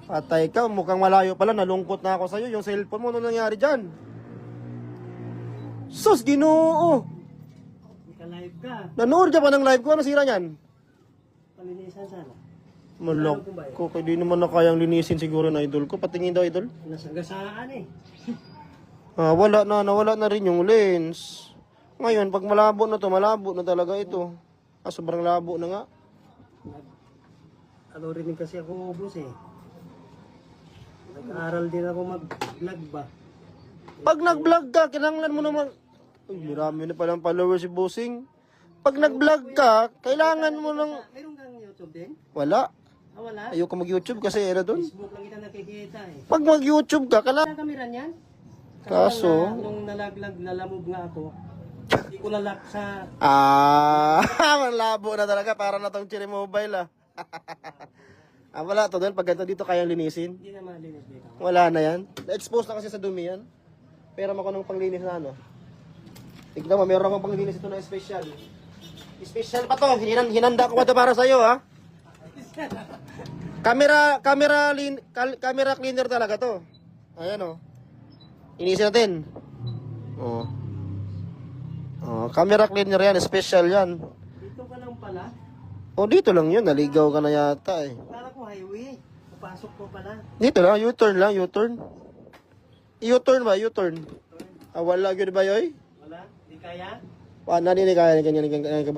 Patay ka, mukhang malayo pala. Nalungkot na ako sa'yo. Yung cellphone mo, ano nangyari dyan? Sus, Ginoo! Naka-live ka. Nanood ka pa ng live ko. Ano sira niyan? Palinisan sana. Malak ko. Kaya di naman na kayang linisin siguro na idol ko. Patingin daw, idol. Nasagasaan eh. Wala na. Nawala na rin yung lens. Ngayon, pag malabo na to, malabo na talaga ito. Sobrang labo na nga. Ano rin kasi ako ubos eh. Nag-aaral din ako mag-vlog ba. Pag nag-vlog ka, kailangan mo naman... Uy, marami na palang followers si Bossing. Pag nag-vlog ka, kailangan mo ng... Mayroon kang YouTube din? Wala. Wala? Ayoko mag-YouTube kasi era doon. Facebook lang kita nakikita eh. Pag mag-YouTube ka, kailangan... Ang kamera niyan? Kaso... Nung nalaglag, nalamove nga ako, hindi ko nalak sa... Malabo na talaga. Para na tong Cherry Mobile wala to doon. Pag ganito dito kayang linisin. Hindi na malinis dito. Wala na yan. Na-expose na kasi sa dumi yan. Pero ako ng panglinis na ano. Tignan mo, meron akong panglinis ito na special. Special pa to. Hinanda ko pa ito para sa'yo, ha? Camera cleaner talaga to. Ayan, oh. Inisin natin. Camera cleaner yan. Special yan. Dito ka lang pala. Dito lang yun. Naligaw ka na yata, eh. Kala ko highway. Papasok ko pala. Dito lang. U-turn lang. U-turn. U-turn ba? U-turn. Wala yun ba yoy? Wala? Di kaya? Nani ni kaya.